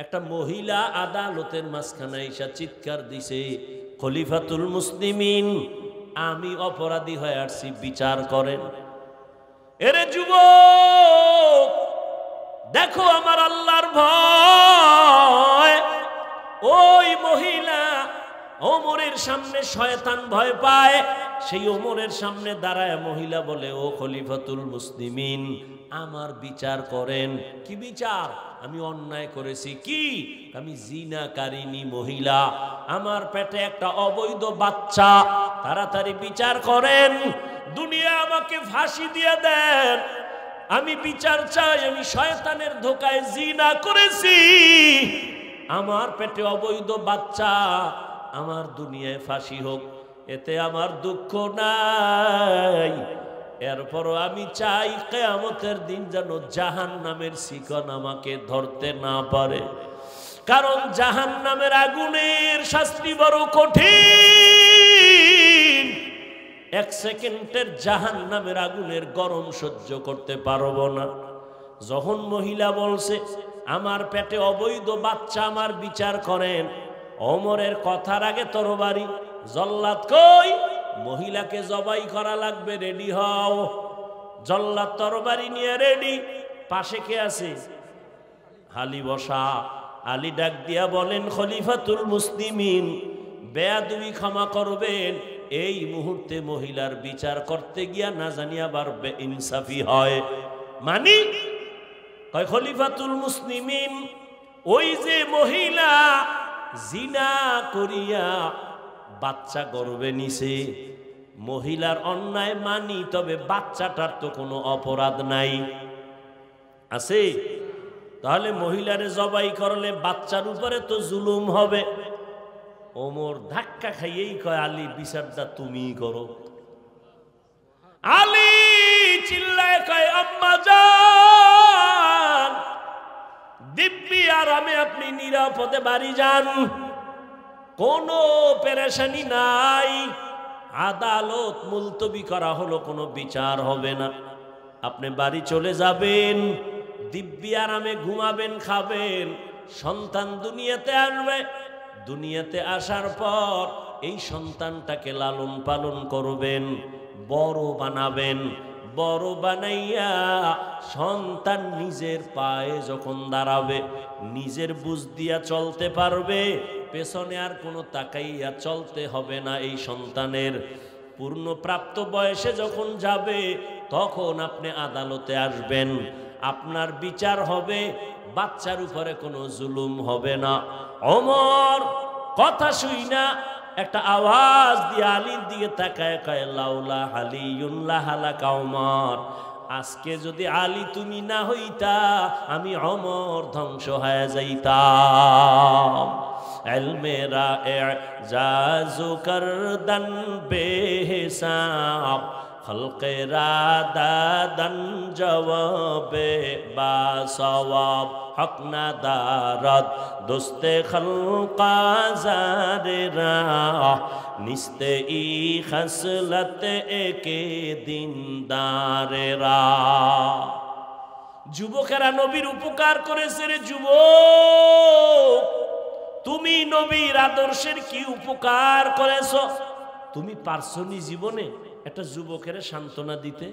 একটা মহিলা আদালতের মাঝখানে এসে চিৎকার দিছে, খলিফাতুল মুসলিমিন, আমি অপরাধী হয়ে আসছি, বিচার করেন। এরে যুবক, দেখো আমার আল্লাহর ভয়। ওই মহিলা ওমরের সামনে শয়তান ভয় পায়, সেই ওমরের সামনে দাঁড়ায় মহিলা বলে, ও খলিফাতুল মুসলিমিন, আমার বিচার করেন। কি বিচার? আমি অন্যায় করেছি। কি? আমি জিনাকারিনী মহিলা, আমার পেটে একটা অবৈধ বাচ্চা, তাড়াতাড়ি বিচার করেন। দুনিয়া আমাকে ফাঁসি দিয়ে দেন, আমি বিচার চাই। আমি শয়তানের ধোকায় জিনা করেছি, আমার পেটে অবৈধ বাচ্চা, আমার দুনিয়ায় ফাঁসি হোক, এতে আমার দুঃখ নাই। এরপরও আমি চাই কিয়ামতের দিন যেন জাহান্নামের শিকল আমাকে ধরতে না পারে, কারণ জাহান্নামের আগুনের শাস্তি বড় কঠিন। এক সেকেন্ডের জাহান্নামের আগুনের গরম সহ্য করতে পারবো না। যখন মহিলা বলছে আমার পেটে অবৈধ বাচ্চা, আমার বিচার করেন, ওমরের কথার আগে তরবারি, জল্লাদ কই, মহিলাকে জবাই করা লাগবে, রেডি হও। জল্লাদ তরবারি নিয়ে রেডি। পাশে কে আছে? আলী বসা। আলী ডাক দিয়া বলেন, খলিফাতুল মুসলিমিন, বেয়াদবি ক্ষমা করবেন, এই মুহূর্তে মহিলার বিচার করতে গিয়া না জানি আবার বেইনসাফি হয়। মানি কয় খলিফাতুল মুসলিমিন, ওই যে মহিলা জিনা করিয়া বাচ্চা গর্ভে নিছে, মহিলার অন্যায় মানি, তবে বাচ্চাটার তো কোনো অপরাধ নাই, আছে? তাহলে মহিলারে জবাই করলে বাচ্চার উপরে তো জুলুম হবে। ওমর ধাক্কা খাইয়েই কয়, আলী, বিচারটা তুমিই করো। আলী চিল্লায় কয়, আম্মা জান, দিব্যি আরামে আপনি নিরাপদে বাড়ি যান, কোনো পেরেশানি নাই। আদালত মুলতবি করা হলো, কোনো বিচার হবে না, আপনি বাড়ি চলে যাবেন, দিব্যি আরামে ঘুমাবেন, খাবেন, সন্তান দুনিয়াতে আসবে। দুনিয়াতে আসার পর এই সন্তানটাকে লালন পালন করবেন, বড় বানাবেন। বড় বানাইয়া সন্তান নিজের পায়ে যখন দাঁড়াবে, নিজের বুঝ দিয়া চলতে পারবে, পেছনে আর কোনো তাকাইয়া চলতে হবে না। এই সন্তানের পূর্ণপ্রাপ্ত বয়সে যখন যাবে, তখন আপনি আদালতে আসবেন, আপনার বিচার হবে, বাচ্চার উপরে কোনো জুলুম হবে না। ওমর কথা শুই না একটা আওয়াজ দিয়ে আলীর দিকে তাকায় কয়, লাউলা আলিউন লাহালাকা ওমর, আজকে যদি আলী তুমি না হইতা, আমি ওমর ধ্বংস হয়ে যাইতাম। ইলমেরা ইজাজু করদন বেহিসাব, খলকেরা দাদন জবাবে বাসওয়াব, হক না দারদ দোস্তে খলকা জারেরা, নিস্তে ই খসলত একে দিনদারেরা। যুবকেরা নবীর উপকার করেছে রে যুবক, তুমি নবীর আদর্শের কি উপকার করেছো? তুমি পার্সোনালি জীবনে একটা যুবকের সান্ত্বনা দিতে,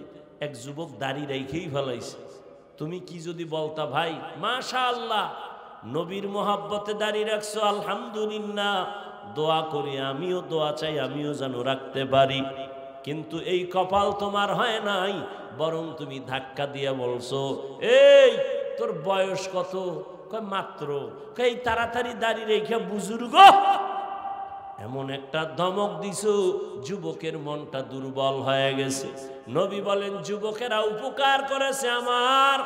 এক যুবক দাড়ি রেখেই ফেলাইছে, তুমি কি যদি বলতা, ভাই মাশাআল্লাহ নবীর মোহাব্বতে দাড়ি রাখছো, আলহামদুলিল্লাহ, দোয়া করি, আমিও দোয়া চাই, আমিও যেন রাখতে পারি, কিন্তু এই কপাল তোমার হয় নাই, বরং তুমি ধাক্কা দিয়ে বলছো, এই তোর বয়স কত? কয় মাত্র। কই তাড়াতাড়ি দাড়ি রেখে বুজুর্গ, এমন একটা ধমক দিছো, যুবকের মনটা দুর্বল হয়ে গেছে। নবী বলেন, যুবকেরা উপকার করেছে আমার।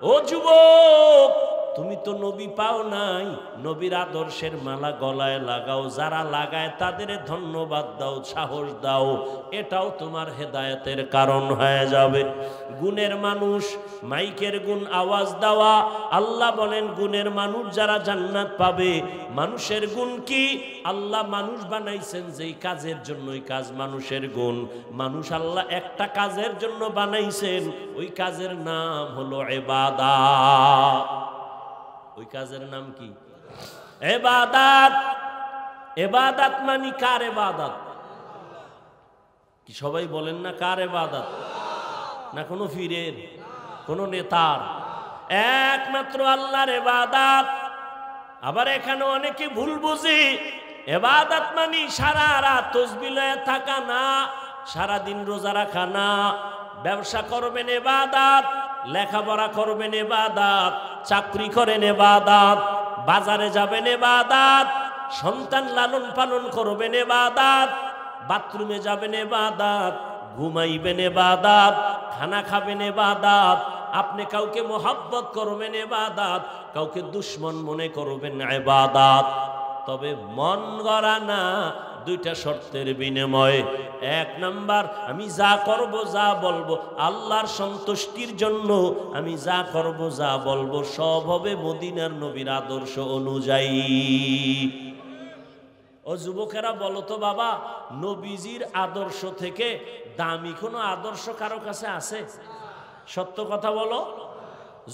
ও যুবক, তুমি তো নবী পাও নাই, নবীর আদর্শের মালা গলায় লাগাও, যারা লাগায় তাদের ধন্যবাদ দাও, সাহস দাও, এটাও তোমার হেদায়েতের কারণ হয়ে যাবে। গুণের মানুষ, মাইকের গুণ, আওয়াজ দেওয়া, আল্লাহ বলেন গুণের মানুষ যারা জান্নাত পাবে। মানুষের গুণ কি? আল্লাহ মানুষ বানাইছেন যেই কাজের জন্য, ওই কাজ মানুষের গুণ। মানুষ আল্লাহ একটা কাজের জন্য বানাইছেন, ওই কাজের নাম হলো ইবাদত। ওই কাজের নাম কি? ইবাদত। ইবাদত মানে কার ইবাদত? কি সবাই বলেন না কার ইবাদত? না কোনো পীরের, কোনো নেতার? একমাত্র আল্লাহর ইবাদত। আবার এখানে অনেকে ভুল বুঝি, ইবাদত মানে সারা রাত তাসবিহ লয়ে থাকা না, সারা দিন রোজা রাখা না। ব্যবসা করবেন ইবাদত, লেখাপড়া করবেন ইবাদত, চাকরি করেন ইবাদত, বাজারে যাবেন ইবাদত, সন্তান লালন পালন করবেন ইবাদত, বাথরুমে যাবেন ইবাদত, ঘুমাইবেন ইবাদত, খানা খাবেন ইবাদত, আপনি কাউকে মোহাব্বত করবেন ইবাদত, কাউকে দুশ্মন মনে করবেন ইবাদত। তবে মন গড়া না, দুইটা শর্তের বিনিময়ে। এক নাম্বার, আমি যা করব যা বলবো আল্লাহর সন্তুষ্টির জন্য, আমি যা করব যা বলবো সব হবে মদিনার নবীর আদর্শ অনুযায়ী। ও যুবকেরা বলো তো বাবা, নবীজির আদর্শ থেকে দামি কোনো আদর্শ কারো কাছে আছে? সত্য কথা বলো।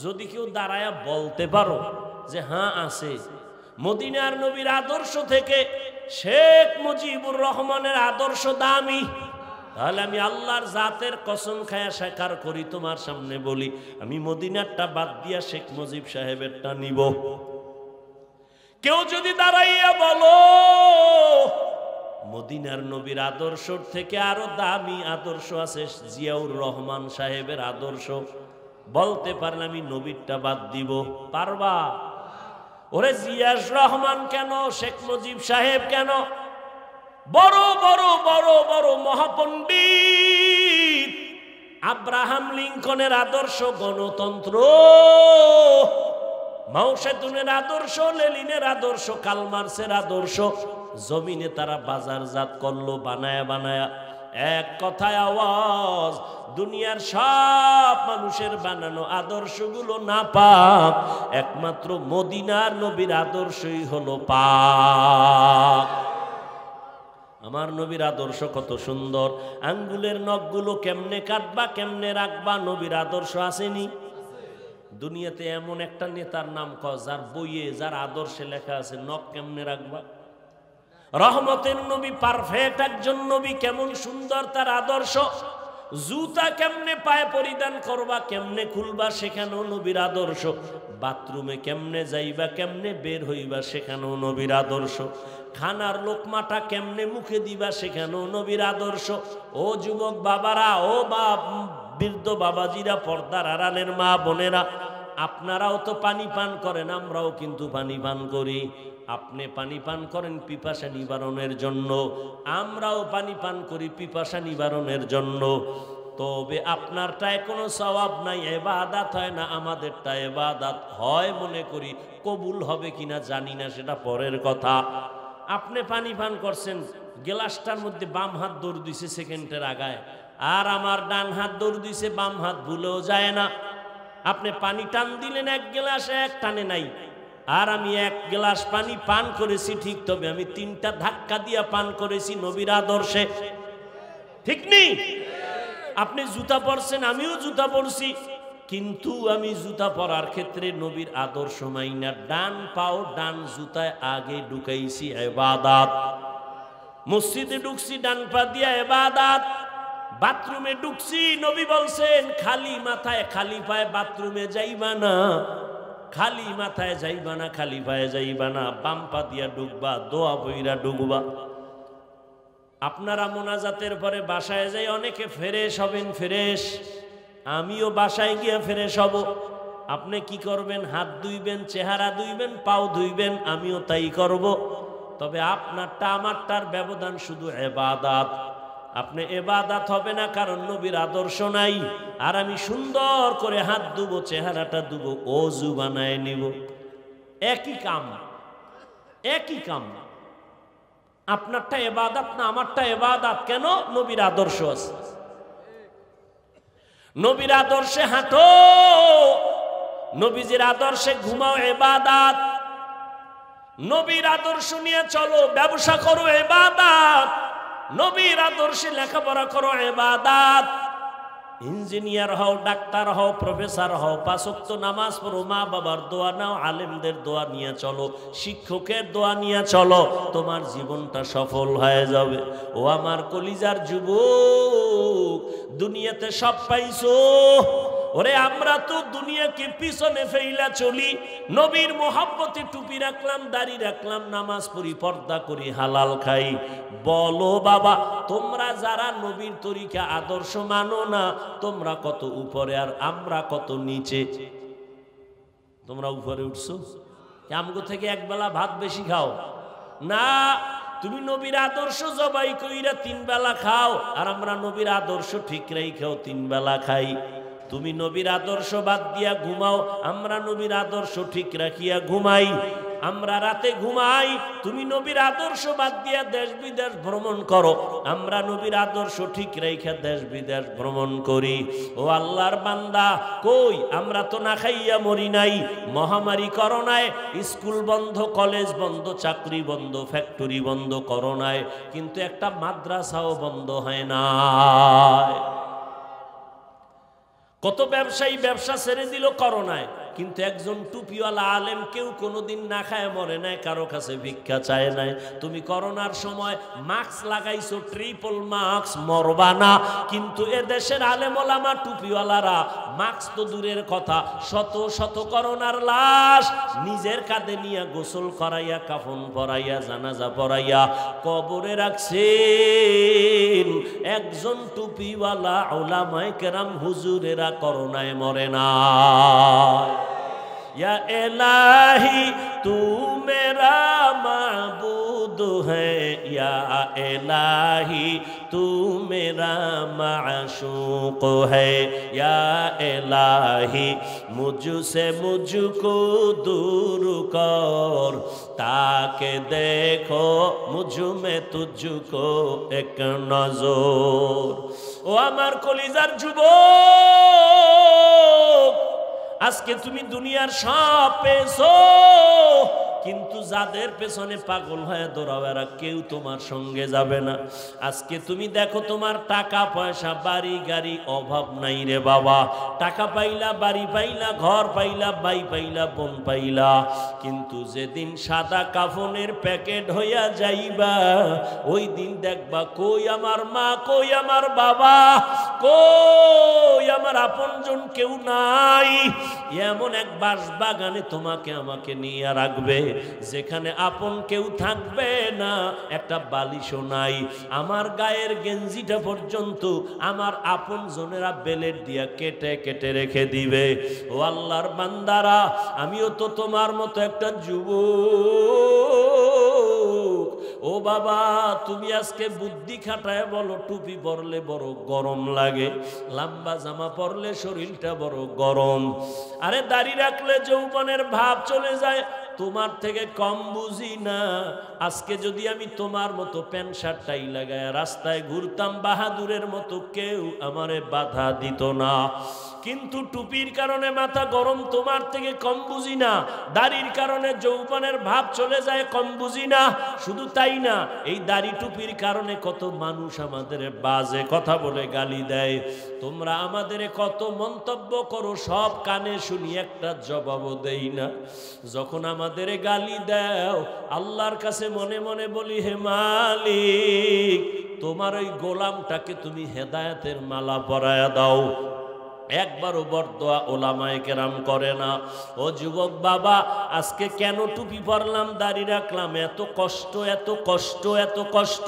যদি কেউ দাঁড়ায়া বলতে পারো যে হ্যাঁ আছে, মদিনার নবীর আদর্শ থেকে শেখ মুজিবুর রহমানের আদর্শ দামি, তাহলে আমি আল্লাহর জাতের কসম খায়া স্বীকার করি, তোমার সামনে বলি, আমি মদিনারটা বাদ দিয়া শেখ মুজিব সাহেবেরটা নিব। কেউ যদি দাঁড়াইয়া বলো মদিনার নবীর আদর্শ থেকে আরো দামি আদর্শ আছে জিয়াউর রহমান সাহেবের আদর্শ, বলতে পারলে আমি নবীরটা বাদ দিব, পারবা? ওরে জিয়াউর রহমান কেন, শেখ মুজিব সাহেব কেন, বড় বড় বড় বড় মহাপণ্ডিত আব্রাহাম লিঙ্কনের আদর্শ গণতন্ত্র, মাও সেতুনের আদর্শ, লেনিনের আদর্শ, কার্ল মার্ক্সের আদর্শ জমিনে তারা বাজারজাত করলো বানায়া বানায়া। এক কথায় আওয়াজ, দুনিয়ার সব মানুষের বানানো আদর্শগুলো না পাক, একমাত্র মদিনার নবীর আদর্শই হলো পাক। আমার নবীর আদর্শ কত সুন্দর, আঙ্গুলের নখগুলো কেমনে কাটবা কেমনে রাখবা নবীর আদর্শ আসেনি? দুনিয়াতে এমন একটা নেতার নাম কও যার বইয়ে যার আদর্শে লেখা আছে নখ কেমনে রাখবা? রহমতের নবী পারফেক্ট একজন নবী, কেমন সুন্দর তার আদর্শ। জুতা কেমনে পায়ে পরিধান করবা কেমনে খুলবা সেখানেও নবীর আদর্শ। বাথরুমে কেমনে যাইবা কেমনে বের হইবা সেখানেও নবীর আদর্শ। খানার লোকমাটা কেমনে মুখে দিবা সেখানেও নবীর আদর্শ। ও যুবক বাবারা, ও বৃদ্ধ বাবাজিরা, পর্দার আড়ালের মা বোনেরা, আপনারাও তো পানি পান করেন, আমরাও কিন্তু পানি পান করি। আপনি পানি পান করেন পিপাসা নিবারণের জন্য, আমরাও পানি পান করি পিপাসা নিবারণের জন্য। তবে আপনারটায় কোনো সওয়াব নাই, ইবাদত হয় না, আমাদেরটা ইবাদত হয় মনে করি। কবুল হবে কিনা জানি না, সেটা পরের কথা। আপনি পানি পান করছেন, গ্লাসটার মধ্যে বাম হাত দৌড় দিছে সেকেন্ডের আগায়, আর আমার ডান হাত দৌড় দিছে বাম হাত, ভুলেও যায় না। আপনি পানি টান দিলেন এক গ্লাসে, এক টানে নাই, আর আমি এক গ্লাস পানি পান করেছি ঠিক, তবে আমি 3টা ধাক্কা দিয়া পান করেছি নবীর আদর্শে, ঠিক নেই? আপনি জুতা পরছেন, আমিও জুতা পরছি, কিন্তু আমি জুতা পরার ক্ষেত্রে নবীর আদর্শ মাইনা ডান পাও ডান জুতায় আগে ঢুকাইছি, ইবাদত। মসজিদে ঢুকছি ডান পা দিয়া, ইবাদত। বাথরুমে ঢুকছি, নবী বলছেন খালি মাথায় খালি পায়ে বাথরুমে যাইবা না, খালি মাথায় যাইবা না, খালি পায়ে যাইবা না, বাম পা দিয়া ঢুকবা, দোয়া বইরা ঢুকবা। আপনারা মোনাজাতের পরে বাসায় যাই অনেকে ফ্রেশ হবেন, ফ্রেশ, আমিও বাসায় গিয়ে ফ্রেশ হব। আপনি কি করবেন? হাত ধুইবেন, চেহারা ধুইবেন, পাও ধুইবেন, আমিও তাই করব। তবে আপনারটা আমারটার ব্যবধান শুধু ইবাদত। আপনি ইবাদত হবে না কারণ নবীর আদর্শ নাই, আর আমি সুন্দর করে হাত ধুবো, চেহারাটা ধুবো, ওযু বানায় নিব, একই কাম, একই কাম। আপনারটা ইবাদত না, আমারটা ইবাদত। কেন? নবীর আদর্শ আছে। নবীর আদর্শে হাঁটো, নবীজির আদর্শে ঘুমাও, ইবাদত। নবীর আদর্শ নিয়ে চলো, ব্যবসা করো, ইবাদত। নবীর আদর্শে লেখাপড়া করো, ইবাদত। ইঞ্জিনিয়ার হও, ডাক্তার হও, প্রফেসর হও, 5 ওয়াক্ত নামাজ পড়ো, মা বাবার দোয়া নাও, আলেমদের দোয়া নিয়ে চলো, শিক্ষকের দোয়া নিয়ে চলো, তোমার জীবনটা সফল হয়ে যাবে। ও আমার কলিজার যুবক, দুনিয়াতে সব পাইছো। ওরে আমরা তো দুনিয়াকে পিছনে ফেইলা চলি, নবীর মোহাব্বতে টুপি রাখলাম, দাড়ি রাখলাম, নামাজ পড়ি, পর্দা করি, হালাল খাই। বলো বাবা, তোমরা যারা নবীর তরিকা আদর্শ মানো না, তোমরা কত উপরে আর আমরা কত নিচে? তোমরা উপরে উঠছো, আমগো থেকে একবেলা ভাত বেশি খাও না। তুমি নবীর আদর্শ জবাই কইরা 3 বেলা খাও, আর আমরা নবীর আদর্শ ঠিক রাইখাও 3 বেলা খাই। তুমি নবীর আদর্শ বাদ দিয়া ঘুমাও, আমরা নবীর আদর্শ ঠিক রাখিয়া ঘুমাই। আমরা রাতে ঘুমাই, তুমি নবীর আদর্শ বাদ দিয়া দেশ বিদেশ ভ্রমণ করো, আমরা নবীর আদর্শ ঠিক রাইখা দেশ বিদেশ ভ্রমণ করি। ও আল্লাহর বান্দা, কই আমরা তো না খাইয়া মরি নাই। মহামারী করোনায় স্কুল বন্ধ, কলেজ বন্ধ, চাকরি বন্ধ, ফ্যাক্টরি বন্ধ করোনায়, কিন্তু একটা মাদ্রাসাও বন্ধ হয় না। কত ব্যবসায়ী ব্যবসা ছেড়ে দিল করোনায়, কিন্তু একজন টুপিওয়ালা আলেম কেউ কোনোদিন না খায় মরে নাই, কারো কাছে ভিক্ষা চায় নাই। তুমি করোনার সময় মাস্ক লাগাইছো, ট্রিপল মাস্ক, মরবা না। কিন্তু এ দেশের আলেম ওলামা টুপিওয়ালারা মাস্ক তো দূরের কথা, শত শত করোনার লাশ নিজের কাঁধে নিয়ে গোসল করাইয়া, কাফন পরাইয়া, জানাজা পরাইয়া কবরে রাখছেন। একজন টুপিওয়ালা ওলামায়ে কেরাম হুজুরেরা করোনায় মরে না। या इलाही तू मेरा माबूद है, या इलाही तू मेरा माशूक है, या इलाही मुझसे मुझको दूर कर, ताके देखो मुझ में तुझको एक नजर। ओ আমার কলিজার যুবক, আজকে তুমি দুনিয়ার সব পেয়েছো, কিন্তু যাদের পেছনে পাগল হয়ে দৌড়াও এরা কেউ তোমার সঙ্গে যাবে না। আজকে তুমি দেখো তোমার টাকা পয়সা, বাড়ি গাড়ি অভাব নাই রে বাবা। টাকা পাইলা, বাড়ি পাইলা, ঘর পাইলা, ভাই পাইলা, বোন পাইলা, কিন্তু যেদিন সাদা কাফনের প্যাকেট হইয়া যাইবা, ওই দিন দেখবা কই আমার মা, কই আমার বাবা, কই আমার আপনজন কেউ নাই। এমন এক বাসবাগানে তোমাকে আমাকে নিয়ে রাখবে, যেখানে আপন কেউ থাকবে না, একটা বালিশও নাই। আমার গায়ের গেঞ্জিটা পর্যন্ত আমার আপন জনেরা বেলেট দিয়া কেটে কেটে রেখে দিবে। ও আল্লাহর বান্দারা, আমিও তো তোমার মতো একটা যুবক। ও বাবা, তুমি আজকে বুদ্ধি খাটায় বলো, টুপি পরলে বড় গরম লাগে, লম্বা জামা পরলে শরীরটা বড় গরম, আরে দাড়ি রাখলে যৌবনের ভাব চলে যায়। তোমার থেকে কম বুঝি না। আজকে যদি আমি তোমার মতো প্যান্ট শার্ট টাই লাগায় রাস্তায় ঘুরতাম বাহাদুরের মতো, কেউ আমারে বাধা দিত না। কিন্তু টুপির কারণে মাথা গরম, তোমার থেকে কম বুঝি না। দাড়ির কারণে যৌবনের ভাব চলে যায়, কম বুঝি না। শুধু তাই না, এই দাড়ি টুপির কারণে কত মানুষ আমাদের বাজে কথা বলে গালি দেয়। তোমরা আমাদের কত মন্তব্য করো, সব কানে শুনি, একটা জবাবও দেই না। যখন আমাদের গালি দাও, আল্লাহর কাছে মনে মনে বলি, হে মালিক, তোমার ওই গোলামটাকে তুমি হেদায়েতের মালা পরায়া দাও। একবারও বরদোয়া ওলামায়ে কেরাম করে না। ও যুবক বাবা, আজকে কেন টুপি পরলাম, দাড়ি রাখলাম, এত কষ্ট, এত কষ্ট, এত কষ্ট।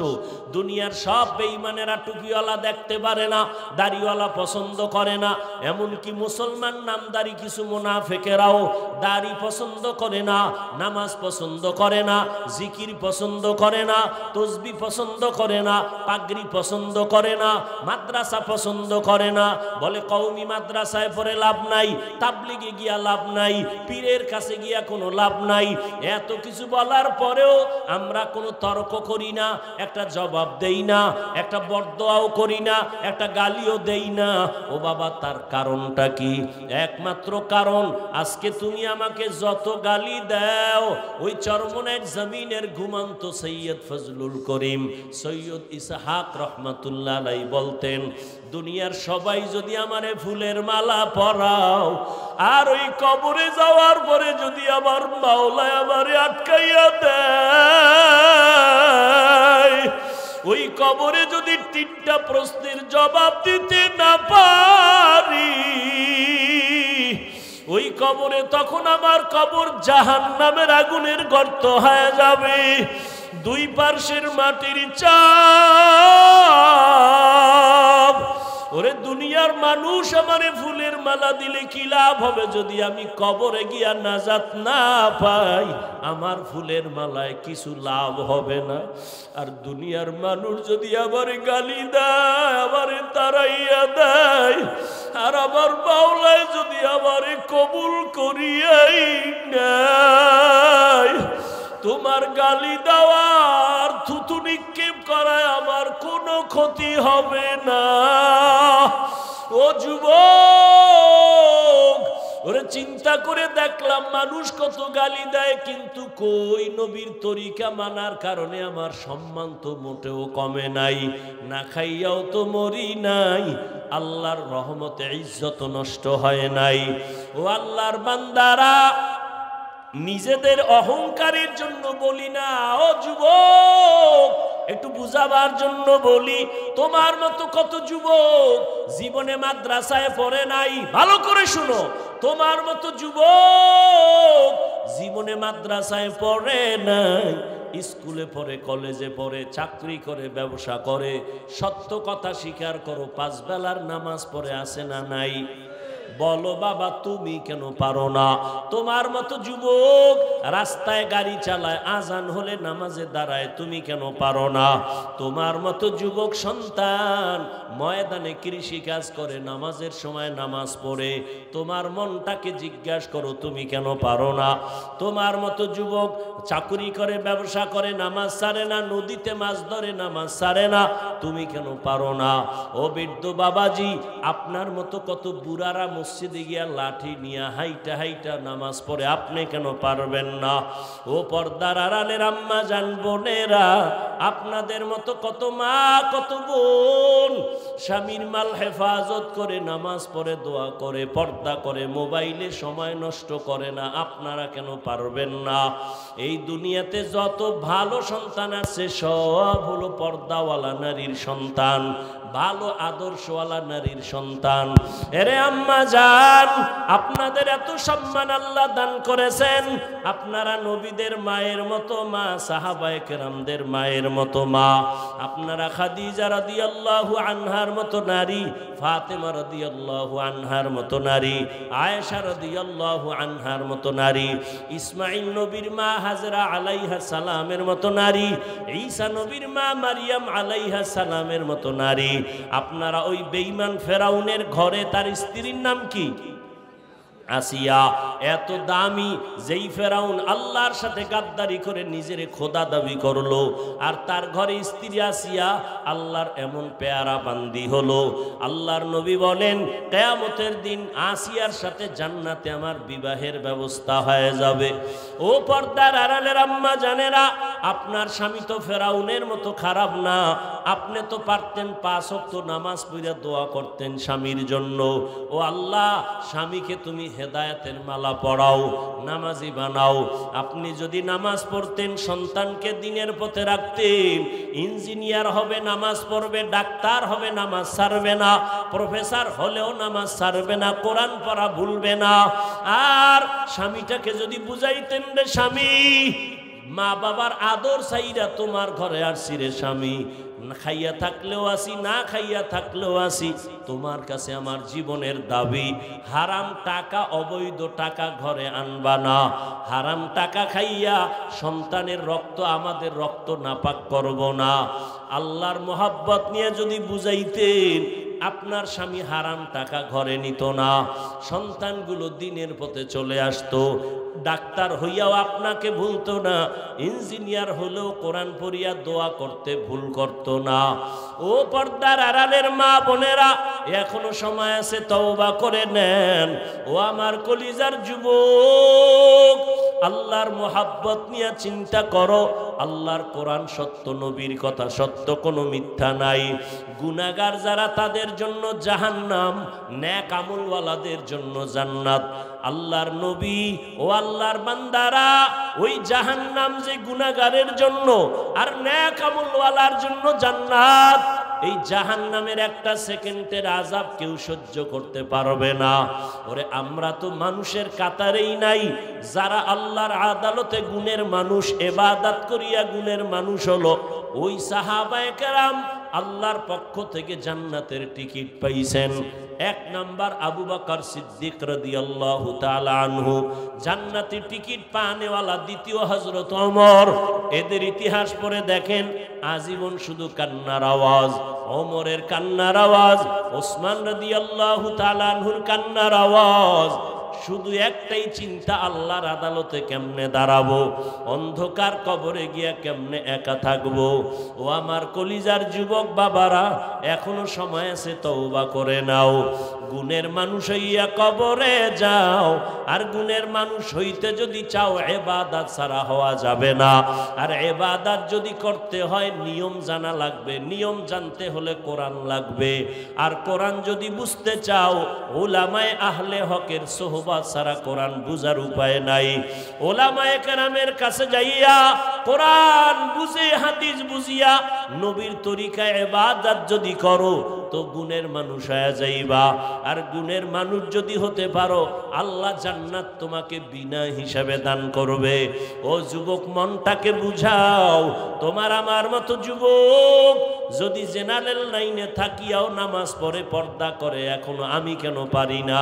দুনিয়ার সব বেঈমানেরা টুপিওয়ালা দেখতে পারে না, দাড়িওয়ালা পছন্দ করে না। এমনকি মুসলমান নামদারি কিছু মুনাফিকেরাও দাড়ি পছন্দ করে না, নামাজ পছন্দ করে না, জিকির পছন্দ করে না, তসবিহ পছন্দ করে না, পাগড়ি পছন্দ করে না, মাদ্রাসা পছন্দ করে না। বলে কওমি মাদ্রাসায় পড়ে লাভ নাই, তাবলিগে গিয়া লাভ নাই, পীরের কাছে গিয়া কোনো লাভ নাই। এত কিছু বলার পরেও আমরা কোনো তর্ক করি না, একটা জবাব দেই না, একটা বরদোয়াও করি না, একটা গালিও দেই না। ও বাবা, তার কারণটা কি? একমাত্র কারণ, আজকে তুমি আমাকে যত গালি দাও, ওই চরমনের জমিনের ঘুমন্ত সৈয়দ ফজলুল করিম সৈয়দ ইসহাক রহমাতুল্লাহ আলাইহি বলতেন, দুনিয়ার সবাই যদি আমারে ফুলের মালা পরাও, আর ওই কবরে যাওয়ার পরে যদি আমার মাওলা আমারে আটকাইয়া দেয়, ওই কবরে যদি 3টা প্রশ্নের জবাব দিতে না পারি, ওই কবরে তখন আমার কবর জাহান্নামের আগুনের গর্ত হয়ে যাবে। 2 পার্শ্বের মাটির চাপ। ওরে দুনিয়ার মানুষ আমারে ফুলের মালা দিলে কি লাভ হবে যদি আমি কবরে গিয়া নাজাত না পাই? আমার ফুলের মালায় কিছু লাভ হবে না। আর দুনিয়ার মানুষ যদি আমারে গালি দেয়, আমারে তাড়াইয়া দেয়, আর আমার মাওলায় যদি আমারে কবুল করিয়াই নেয়, তোমার গালি দেওয়ার থুতু নিক্ষেপ করায় আমার কোনো ক্ষতি হবে না। ও যুবক, ওরে চিন্তা করে দেখলাম মানুষ কত গালি দেয়, কিন্তু কই নবীর তরিকা মানার কারণে আমার সম্মান তো মোটেও কমে নাই, না খাইয়াও তো মরি নাই, আল্লাহর রহমতে ইজ্জত নষ্ট হয় নাই। ও আল্লাহর বান্দারা, নিজেদের অহংকারের জন্য বলি না। ও যুবক, একটু বুঝাবার জন্য বলি, তোমার মতো কত যুবক জীবনে মাদ্রাসায় পড়ে নাই, ভালো করে শুনো, তোমার মতো যুবক জীবনে মাদ্রাসায় পড়ে নাই, স্কুলে পড়ে, কলেজে পড়ে, চাকরি করে, ব্যবসা করে, সত্য কথা স্বীকার করো, 5 বেলার নামাজ পড়ে আসে না নাই? বলো বাবা, তুমি কেন পারো না? তোমার মতো যুবক রাস্তায় গাড়ি চালায়, আজান হলে নামাজে দাঁড়ায়, তুমি কেন পারো না? তোমার মতো যুবক সন্তান ময়দানে কৃষি কাজ করে, নামাজের সময় নামাজ পড়ে, তোমার মনটাকে জিজ্ঞাসা করো, তুমি কেন পারো না? তোমার মতো যুবক চাকরি করে, ব্যবসা করে, নামাজ ছাড়ে না, নদীতে মাছ ধরে, নামাজ ছাড়ে না, তুমি কেন পারো না? ও বৃদ্ধ বাবাজি, আপনার মতো কত বুড়ারা মসজিদে গিয়া লাঠি নিয়ে হাইটা হাইটা নামাজ পড়ে, আপনি কেন পারবেন না? ও পর্দার আড়ালের আম্মা জান বোনেরা, আপনাদের মতো কত মা, কত বোন স্বামীর মাল হেফাজত করে, নামাজ পড়ে, দোয়া করে, পর্দা করে, মোবাইলে সময় নষ্ট করে না, আপনারা কেন পারবেন না? এই দুনিয়াতে যত ভালো সন্তান আছে সব হলো পর্দাওয়ালা নারীর সন্তান, ভালো আদর্শওয়ালা নারীর সন্তান। এরে আম্মা জান, আপনাদের এত সম্মান আল্লাহ দান করেছেন, আপনারা নবীদের মায়ের মতো মা, সাহাবায়ে কেরামদের মায়ের মতো মা, আপনারা খাদিজা রাদিয়াল্লাহু আনহার মতো নারী, ফাতেমা রাদিয়াল্লাহু আনহার মতো নারী, আয়েশা রাদিয়াল্লাহু আনহার মতো নারী, ইসমাঈল নবীর মা হাজরা আলাইহা সালামের মতো নারী, ঈসা নবীর মা মারিয়াম আলাইহা সালামের মতো নারী। আপনারা ওই বেঈমান ফেরাউনের ঘরে তার স্ত্রীর নাম কি? আসিয়া। এত দামি, যেই ফেরাউন আল্লাহর সাথে গাদ্দারি করে নিজের খোদা দাবি করলো, আর তার ঘরে স্ত্রী আসিয়া আল্লাহর এমন পেয়ারা বান্দি হলো। আল্লাহর নবী বলেন, কিয়ামতের দিন আসিয়ার সাথে জান্নাতে আমার বিবাহের ব্যবস্থা হয়ে যাবে। ও পর্দার আড়ালের আম্মা জানেরা, আপনার স্বামী তো ফেরাউনের মতো খারাপ না, আপনি তো পারতেন 5 ওয়াক্ত নামাজ পড়ে দোয়া করতেন স্বামীর জন্য। ও আল্লাহ, স্বামীকে তুমি হেদায়েতের মালা পড়াও, নামাজি বানাও। আপনি যদি নামাজ পড়তেন, সন্তানকে দিনের পথে রাখতেন, ইঞ্জিনিয়ার হবে, নামাজ পড়বে, ডাক্তার হবে, নামাজ ছাড়বে না, প্রফেসর হলেও নামাজ ছাড়বে না, কোরআন পড়া ভুলবে না। আর স্বামীটাকে যদি বুঝাইতেন, রে স্বামী, মা বাবার আদর চাইরা তোমার ঘরে আসছি রে স্বামী, খাইয়া থাকলেও আসি, না খাইয়া থাকলেও আসি, তোমার কাছে আমার জীবনের দাবি, হারাম টাকা, অবৈধ টাকা ঘরে আনবা না, হারাম টাকা খাইয়া সন্তানের রক্ত, আমাদের রক্ত নাপাক করব না। আল্লাহর মোহাব্বত নিয়ে যদি বুঝাইতেন, আপনার স্বামী হারাম টাকা ঘরে নিত না, সন্তানগুলো দিনের পথে চলে আসতো, ডাক্তার হইয়াও আপনাকে ভুলতো না, ইঞ্জিনিয়ার হলেও কোরআন পড়িয়া দোয়া করতে ভুল করতো না। ও পর্দার আড়ালের মা বোনেরা, এখনো সময় আছে, তওবা করে নেন। ও আমার কলিজার যুবক, আল্লাহর মোহাব্বত নিয়ে চিন্তা করো। আল্লাহর কোরআন সত্য, নবীর কথা সত্য, কোনো মিথ্যা নাই। গুনাহগার যারা তাদের জন্য জাহান্নাম, নেক আমলওয়ালাদের জন্য জান্নাত। আল্লাহর নবী ও আল্লাহর বান্দারা, ওই জাহান্নাম যে গুনাহগারের জন্য আর নেক আমলওয়ালার জন্য জান্নাত। এই জাহান্নামের একটা সেকেন্ডের আযাব কেউ সহ্য করতে পারবে না। ওরে আমরা তো মানুষের কাতারেই নাই যারা আল্লাহর আদালতে গুণের মানুষ, ইবাদত করিয়া গুণের মানুষ হলো। ওই সাহাবায়ে কেরাম আল্লাহর পক্ষ থেকে জান্নাতের টিকিট পাইছেন। এক নাম্বার আবু বকর সিদ্দিক রাদিয়াল্লাহু তাআলা আনহু, জান্নাতের টিকিট পানেওয়ালা দ্বিতীয় হযরত ওমর। এদের ইতিহাস পড়ে দেখেন, আজীবন শুধু কান্নার আওয়াজ। ওমরের কান্নার আওয়াজ, ওসমান রাদিয়াল্লাহু তাআলা আনহুর কান্নার আওয়াজ। শুধু একটাই চিন্তা, আল্লাহর আদালতে কেমনে দাঁড়াবো, অন্ধকার কবরে গিয়া কেমনে একা থাকবো। ও আমার কলিজার যুবক বাবারা, এখনো সময় আছে, তওবা করে নাও। গুণের মানুষ হইয়া কবরে যাও, আর গুণের মানুষ হইতে যদি চাও, ইবাদত ছাড়া হওয়া যাবে না। আর ইবাদত যদি করতে হয়, নিয়ম জানা লাগবে। নিয়ম জানতে হলে কোরআন লাগবে। আর কোরআন যদি বুঝতে চাও, উলামায়ে আহলে হকের সোহবত ছাড়া কোরআন বুঝার উপায় নাই। উলামায়ে কেরামের কাছে যাইয়া কোরআন বুঝে, হাদিস বুঝিয়া, নবীর তরিকায় ইবাদত যদি করো, তো গুণের মানুষ হয়ে যাইবা। আর গুণের মানুষ যদি হতে পারো, আল্লাহ জান্নাত তোমাকে বিনা হিসাবে দান করবে। ও যুবক, মনটাকে বুঝাও। তোমার আমার মতো যুবক যদি জেনারেল লাইনে থাকিয়াও নামাজ পড়ে, পর্দা করে, এখনো আমি কেন পারি না,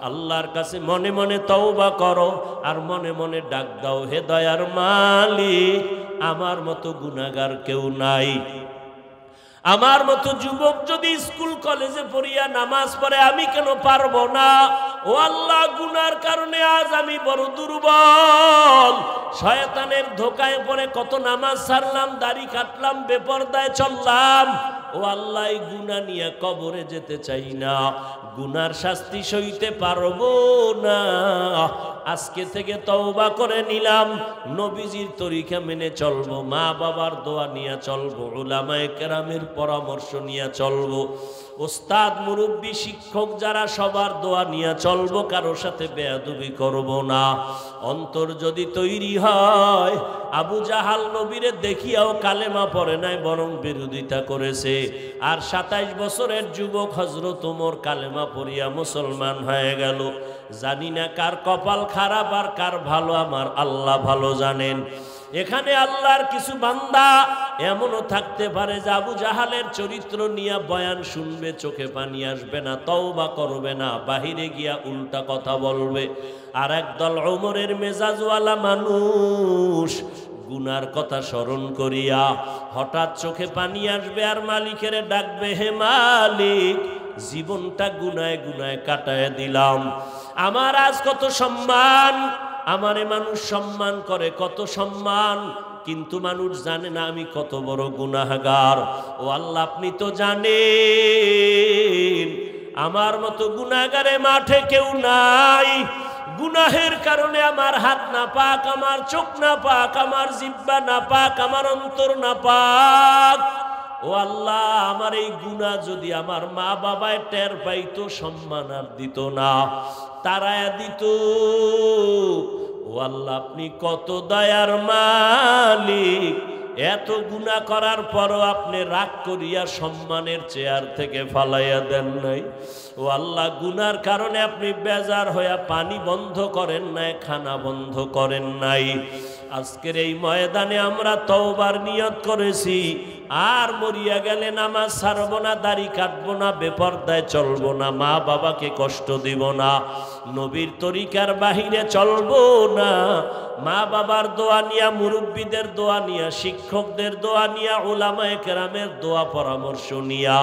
আল্লাহর কাছে মনে মনে তওবা করো। আর মনে মনে ডাক দাও, হে দয়ার মালিক, আমার মতো গুনাহগার কেউ নাই। আমার মতো যুবক যদি স্কুল কলেজে পড়িয়া নামাজ পড়ে, আমি কেন পারবো না? ও আল্লাহ, গুনার কারণে আজ আমি বড় দুর্বল। শয়তানের ধোকায় পড়ে কত নামাজ ছাড়লাম, দাড়ি কাটলাম, বেপরদায় চললাম। ও আল্লাহ, এই গুনাহ নিয়ে কবরে যেতে চাই না, গুনার শাস্তি সইতে পারবো না। আজকে থেকে তওবা করে নিলাম, নবীজির তরিকা মেনে চলবো, মা বাবার দোয়া নিয়ে চলবো, উলামায়ে কেরামের পরামর্শ নিয়ে চলবো, ওস্তাদ মুরব্বী শিক্ষক যারা সবার দোয়া নিয়ে চলবো, কারোর সাথে বেয়াদবি করব না। অন্তর যদি তৈরি হয়, আবু জাহাল নবীরে দেখিয়াও কালেমা পড়ে নাই, বরং বিরোধিতা করেছে। আর 27 বছরের যুবক হযরত ওমর কালেমা পড়িয়া মুসলমান হয়ে গেল। জানি না কার কপাল খারাপ আর কার ভালো, আমার আল্লাহ ভালো জানেন। এখানে আল্লাহর কিছু বান্দা এমনও থাকতে পারে যে আবু জাহালের চরিত্র নিয়ে বয়ান শুনবে, চোখে পানি আসবে না, তওবা করবে না, বাহিরে গিয়া উল্টা কথা বলবে। আর একদল ওমরের মেজাজওয়ালা মানুষ গুনার কথা স্মরণ করিয়া হঠাৎ চোখে পানি আসবে, আর মালিকের ডাকবে, হে মালিক, জীবনটা গুনায় গুনায় কাটায় দিলাম। আমার আজ কত সম্মান, আমারে মানুষ সম্মান করে, কত সম্মান, কিন্তু মানুষ জানে না আমি কত বড় গুনাহগার। ও আল্লাহ, আপনি তো জানেন আমার মতো গুনাহগারে মাঠে কেউ নাই। গুনাহের কারণে আমার হাত না পাক, আমার চোখ না পাক, আমার জিহ্বা না পাক, আমার অন্তর না পাক। ও আল্লাহ, আমার এই গুনাহ যদি আমার মা বাবায় টের পাইতো, সম্মান আর দিত না, তারায়া দিত। ও আল্লাহ, আপনি কত দয়ার মালিক, এত গুনাহ করার পরও আপনি রাগ করিয়া সম্মানের চেয়ার থেকে ফালাইয়া দেন নাই। ও আল্লাহ, গুনার কারণে আপনি বেজার হইয়া পানি বন্ধ করেন নাই, খানা বন্ধ করেন নাই। আজকের এই ময়দানে আমরা তওবার নিয়ত করেছি, আর মরিয়া গেলে নামাজ ছাড়বো না, দাড়ি কাটবো না, বেপরদায় চলবো না, মা বাবাকে কষ্ট দিব না, নবীর তরিকার বাহিরে চলবো না, মা বাবার দোয়া নিয়া, মুরব্বীদের দোয়া নিয়া, শিক্ষকদের দোয়া নিয়া, উলামায়ে কেরামের দোয়া পরামর্শ নিয়া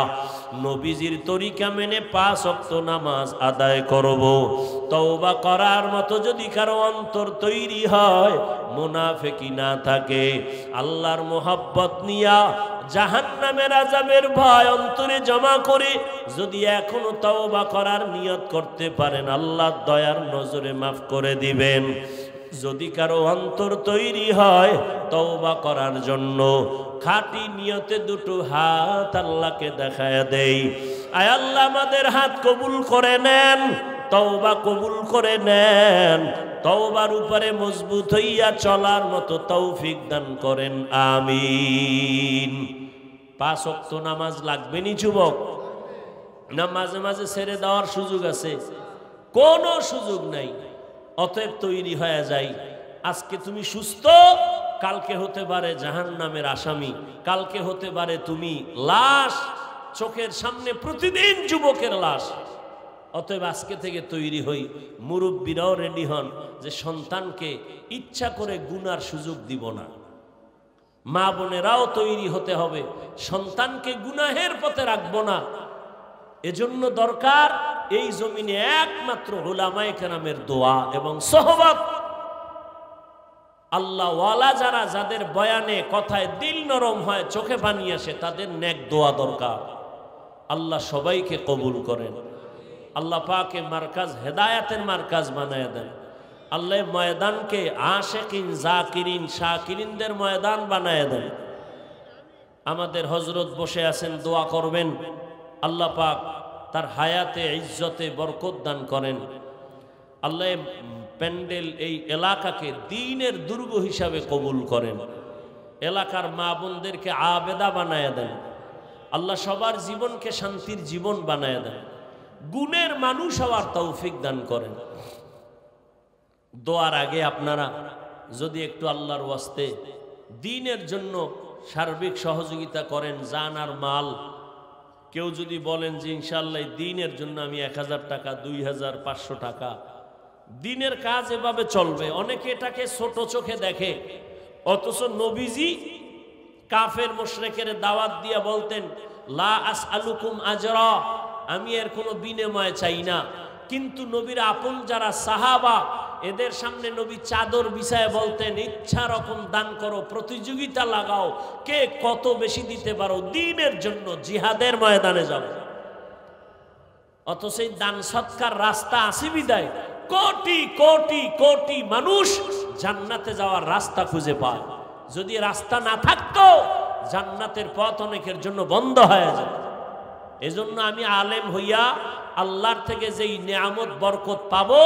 নবীজির তরিকা মেনে 5 ওয়াক্ত নামাজ আদায় করব। তওবা করার মতো যদি কারো অন্তর তৈরি হয়, মুনাফিকি না থাকে, আল্লাহর মোহাব্বত নিয়া জাহান্নামের আযাবের ভয় অন্তরে জমা করে যদি এখনো তওবা করার নিয়ত করতে পারেন, আল্লাহ দয়ার নজরে মাফ করে দিবেন। যদি কারো অন্তর তৈরি হয় তওবা করার জন্য, খাঁটি নিয়তে দুটো হাত আল্লাহকে দেখায় দেই। আয় আল্লাহ আমাদের হাত কবুল করে নেন, তওবা কবুল করে নেন, তওবার উপরে মজবুত হইয়া চলার মতো তৌফিক দান করেন, আমিন। 5 ওয়াক্ত নামাজ লাগবে নি যুবক? না মাঝে মাঝে ছেড়ে দেওয়ার সুযোগ আছে? কোনো সুযোগ নাই। অতএব তৈরি হয়ে যায়। আজকে তুমি সুস্থ, কালকে হতে পারে জাহান্নামের আসামি, কালকে হতে পারে তুমি লাশ, চোখের সামনে প্রতিদিন যুবকের লাশ। অতএব আজকে থেকে তৈরি হই, মুরব্বীরাও রেডি হন যে সন্তানকে ইচ্ছা করে গুনার সুযোগ দিব না। মা বোনেরাও তৈরি হতে হবে, সন্তানকে গুনাহের পথে রাখবো না। এজন্য দরকার এই জমিনে একমাত্র উলামায়ে কেরামের দোয়া এবং সোহবত। আল্লাহ ওয়ালা যারা, যাদের বয়ানে কথায় দিল নরম হয়, চোখে পানি আসে, তাদের নেক দোয়া দরকার। আল্লাহ সবাইকে কবুল করেন। আল্লাহ পাকে মার্কাজ, হেদায়াতের মার্কাজ বানায় দেন। আল্লাহ ময়দানকে আশিকিন, জাকিরিন, শাকিরিনদের ময়দান বানায় দেন। আমাদের হযরত বসে আছেন, দোয়া করবেন আল্লাহ পাক তার হায়াতে ইজ্জতে বরকত দান করেন। আল্লাহ প্যান্ডেল এই এলাকাকে দ্বীনের দুর্গ হিসাবে কবুল করেন। এলাকার মা বোনদেরকে আবেদা বানায় দেন। আল্লাহ সবার জীবনকে শান্তির জীবন বানায় দেন। গুণের মানুষ হওয়ার তৌফিক দান করেন। দোয়ার আগে আপনারা যদি একটু আল্লাহর ওয়াস্তে দ্বীনের জন্য সার্বিক সহযোগিতা করেন, জান আর মাল। কেউ যদি বলেন যে ইনশাআল্লাহ দ্বীনের জন্য আমি 1000 টাকা, 2000, 500 টাকা, দ্বীনের কাজ এভাবে চলবে। অনেকে এটাকে ছোট চোখে দেখে, অথচ নবীজি কাফের মুশরিকের দাওয়াত দিয়া বলতেন, লা আসআলুকুম আজরা, আমি এর কোনো বিনিময় চাই না। কিন্তু নবীর আপন যারা সাহাবা, এদের সামনে নবী চাদর বিছায় বলতেন, ইচ্ছা রকম দান করো, প্রতিযোগিতা লাগাও, কে কত বেশি দিতে পারো, দ্বীনের জন্য জিহাদের ময়দানে যাও। অথচ এই দান সৎকার রাস্তা আছে বিদায় কোটি কোটি কোটি মানুষ জান্নাতে যাওয়ার রাস্তা খুঁজে পায়। যদি রাস্তা না থাকতো, জান্নাতের পথ অনেকের জন্য বন্ধ হয়ে যায়। এজন্য আমি আলেম হইয়া আল্লাহর থেকে যেই নিয়ামত বরকত পাবো,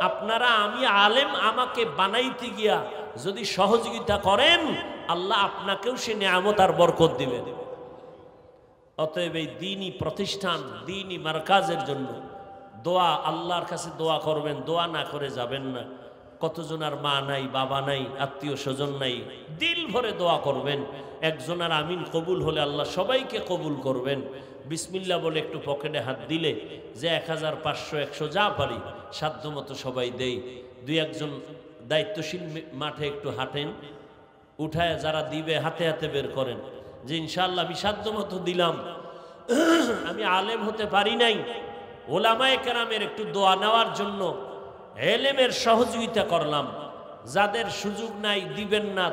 আপনারা আমি আলেম আমাকে বানাইতে গিয়া যদি সহযোগিতা করেন, আল্লাহ আপনাকেও সে নিয়ামত আর বরকত দিবেন। অতএব এই দ্বীনি প্রতিষ্ঠান, দ্বীনি মারকাজের জন্য দোয়া, আল্লাহর কাছে দোয়া করবেন, দোয়া না করে যাবেন না। কতজনার মা নাই, বাবা নাই, আত্মীয় স্বজন নাই, দিল ভরে দোয়া করবেন। একজনের আমিন কবুল হলে আল্লাহ সবাইকে কবুল করবেন। বিসমিল্লাহ বলে একটু পকেটে হাত দিলে যে 1000, 500, 100 যা পারি সাধ্যমতো সবাই দেই। 2-1 দায়িত্বশীল মাঠে একটু হাঁটেন, উঠায় যারা দিবে হাতে হাতে বের করেন যে ইনশাআল্লাহ আমি সাধ্যমতো দিলাম। আমি আলেম হতে পারি নাই, ওলামায়ে কেরামের একটু দোয়া নেওয়ার জন্য এলেমের সহযোগিতা করলাম। যাদের সুযোগ নাই, দিবেন না,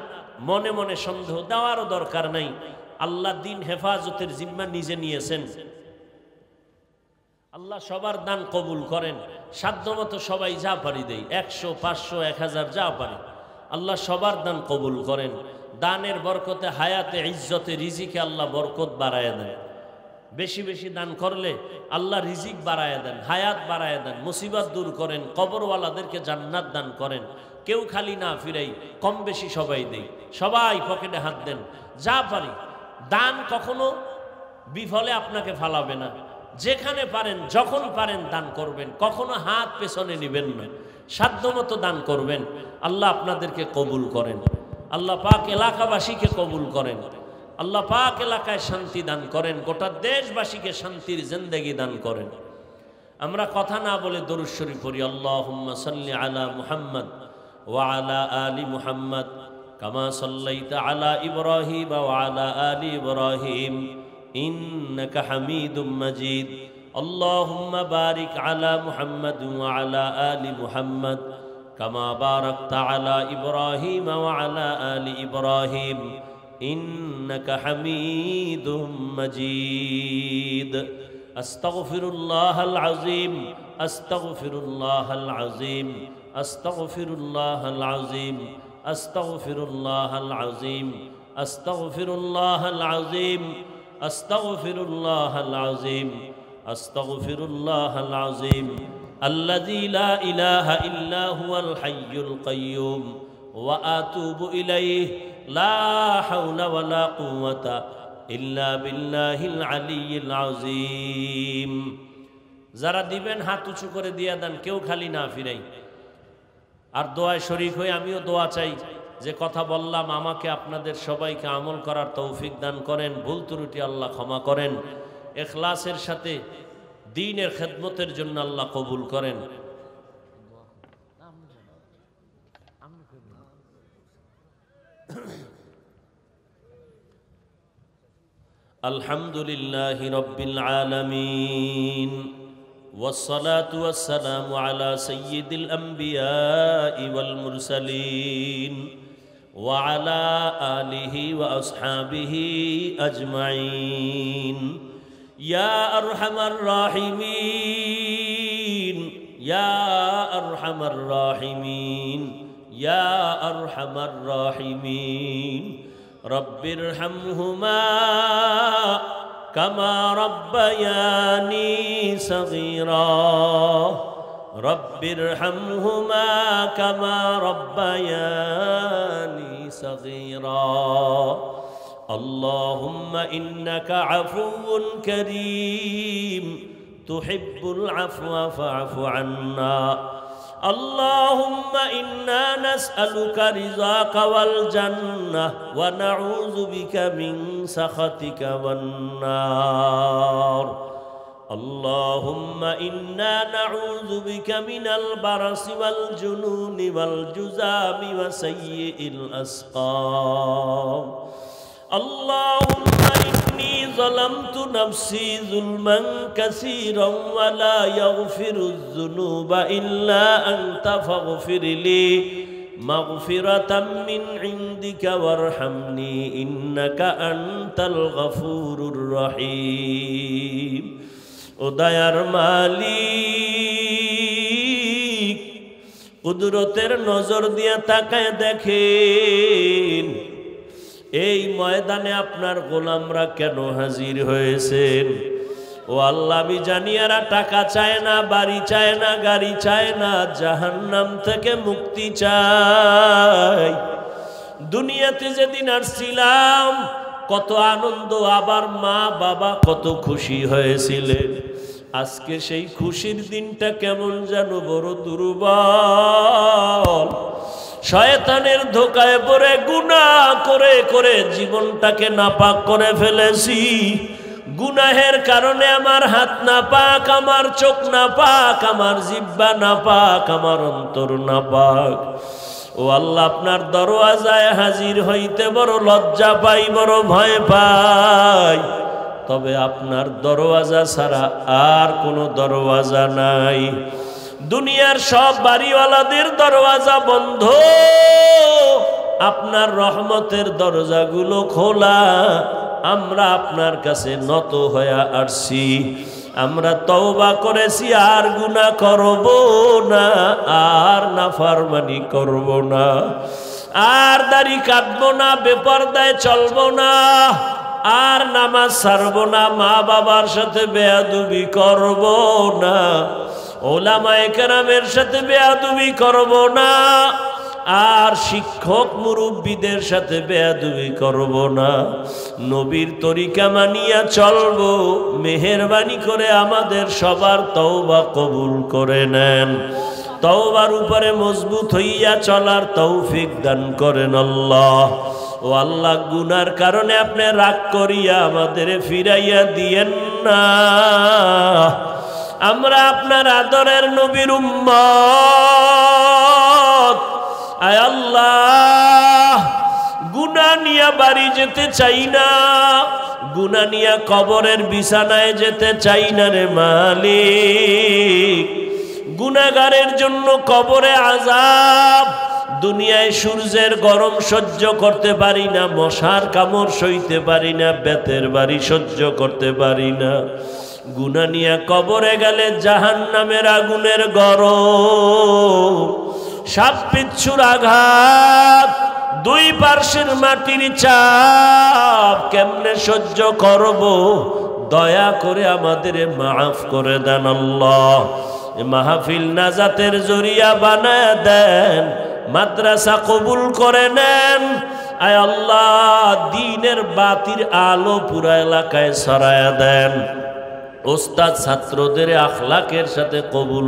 মনে মনে সন্দেহ, দেওয়ারও দরকার নাই। আল্লাহ দিন হেফাজতের জিম্মা নিজে নিয়েছেন। আল্লাহ সবার দান কবুল করেন। সাধ্যমতো সবাই যা পারি দেই, 100, 500, 1000 যা পারি। আল্লাহ সবার দান কবুল করেন। দানের বরকতে হায়াতে ইজ্জতে রিজিকে আল্লাহ বরকত বাড়ায় দেন। বেশি বেশি দান করলে আল্লাহ রিজিক বাড়ায় দেন, হায়াত বাড়ায় দেন, মুসিবত দূর করেন, কবরওয়ালাদেরকে জান্নাত দান করেন। কেউ খালি না ফিরাই, কম বেশি সবাই দেই। সবাই পকেটে হাত দেন, যা পারি। দান কখনো বিফলে আপনাকে ফালাবে না। যেখানে পারেন, যখন পারেন দান করবেন। কখনো হাত পেছনে নিবেন না, সাধ্যমতো দান করবেন। আল্লাহ আপনাদেরকে কবুল করেন। আল্লাহ পাক এলাকাবাসীকে কবুল করেন। আল্লাহ পাক এলাকায় শান্তি দান করেন। গোটা দেশবাসীকে শান্তির জিন্দেগি দান করেন। আমরা কথা না বলে দরুদ শরীফ পড়ি। আল্লাহুম্মা সাল্লি আলা মুহাম্মদ ওয়া আলা আলি মুহাম্মদ কামা সাল্লাইতা আলা ইব্রাহিম ওয়া আলা আলি ইব্রাহিম إنك حميد مجيد اللهم بارك على محمد وعلى آل محمد كما باركت على إبراهيم وعلى آل إبراهيم إنك حميد مجيد أستغفر الله العظيم أستغفر الله العظيم أستغفر الله العظيم أستغفر الله العظيم أستغفر الله العظيم أستغفر الله العظيم أستغفر الله العظيم الذي لا إله إلا هو الحي القيوم وأتوب إليه لا حول ولا قوة إلا بالله العلي العظيم যারা দিবেন হাত উঁচু করে দিয়ে দেন কেউ খালি না ফিরাই আর দোয়ায় শরীক হয়ে আমিও দোয়া চাই যে কথা বললাম আমাকে আপনাদের সবাইকে আমল করার তৌফিক দান করেন ভুল ত্রুটি আল্লাহ ক্ষমা করেন ইখলাসের সাথে দ্বীনের খেদমতের জন্য আল্লাহ কবুল করেন আলহামদুলিল্লাহি রাব্বিল আলামিন والصلاة والسلام على سيد الأنبياء والمرسلين وعلى آله وأصحابه أجمعين يا أرحم الراحمين يا أرحم الراحمين يا أرحم الراحمين رب ارحمهما كما ربياني صغيرا رب ارحمهما كما ربياني صغيرا اللهم إنك عفو كريم تحب العفو فاعف عنا اللهم إنا نسألك رضاك والجنة ونعوذ بك من سخطك والنار اللهم إنا نعوذ بك من البرص والجنون والجذام وسيء الأسقام اللهم إني ظلمت نفسي ظلما كثيرا ولا يغفر الذنوب إلا أنت فاغفر لي مغفرة من عندك وارحمني إنك أنت الغفور الرحيم উদয়ার মালিক কুদরতের নজর দিয়ে তাকায় দেখেন এই ময়দানে আপনার গোলামরা কেন হাজির হয়েছেন ও আল্লাহ আমি জানি এরা টাকা চায় না বাড়ি চায় না গাড়ি চায় না জাহান্নাম থেকে মুক্তি চায় দুনিয়াতে যেদিন আসছিলাম কত আনন্দ আবার মা বাবা কত খুশি হয়েছিলেন আজকে সেই খুশির দিনটা কেমন যেন বড় দুর্বল শয়তানের ধোকায় পড়ে গুনাহ করে করে জীবনটাকে নাপাক করে ফেলেছি গুনাহের কারণে আমার হাত নাপাক আমার চোখ নাপাক আমার জিহ্বা নাপাক আমার অন্তর নাপাক ও আল্লাহ আপনার দরওয়াজায় হাজির হইতে বড় লজ্জা পাই বড় ভয় পাই তবে আপনার দরওয়াজা ছাড়া আর কোনো দরওয়াজা নাই দুনিয়ার সব বাড়িওয়ালাদের দরওয়াজা বন্ধ আপনার রহমতের দরজাগুলো খোলা আমরা আপনার কাছে নত হয়ে আসছি আমরা তওবা করেছি আর গুনাহ করব না আর নাফরমানি করব না আর দাড়ি কাটব না বেপরদায় চলব না আর নামাজ ছাড়ব না মা বাবার সাথে বেয়াদবি করব না ওলামায়ে কেরামের সাথে বেয়াদবি করব না আর শিক্ষক মুরব্বীদের সাথে বেয়াদবি করব না নবীর তরিকা মানিয়া চলব মেহেরবানি করে আমাদের সবার তওবা কবুল করে নেন তওবার উপরে মজবুত হইয়া চলার তৌফিক দান করেন আল্লাহ ও আল্লাহ গুনার কারণে আপনি রাগ করিয়া আমাদের ফিরাইয়া দিয়েন না আমরা আপনার আদরের নবীর উম্মত আয় আল্লাহ গুনাহ নিয়ে বাড়ি যেতে চাই না গুনাহ নিয়ে কবরের বিছানায় যেতে চাই না রে মালিক। গুনাহগারের জন্য কবরে আযাব। দুনিয়ায় সূর্যের গরম সহ্য করতে পারি না, মশার কামড় সইতে পারি না, বেতের বাড়ি সহ্য করতে পারি না। গুনাহ নিয়ে কবরে গেলে জাহান্নামের আগুনের গরম, সাপ বিচ্ছুর আঘাত, দুই পার্শ্বের মাটির চাপ কেমনে সহ্য করব? দয়া করে আমাদের মাফ করে দেন আল্লাহ। মাহফিল নাজাতের জরিয়া বানায় দেন, মাদ্রাসা কবুল করে নেন। আয় আল্লাহ, দ্বীনের বাতির আলো পুরা এলাকায় ছড়ায়া দেন। ওস্তাদ ছাত্রদের আখলাকের সাথে কবুল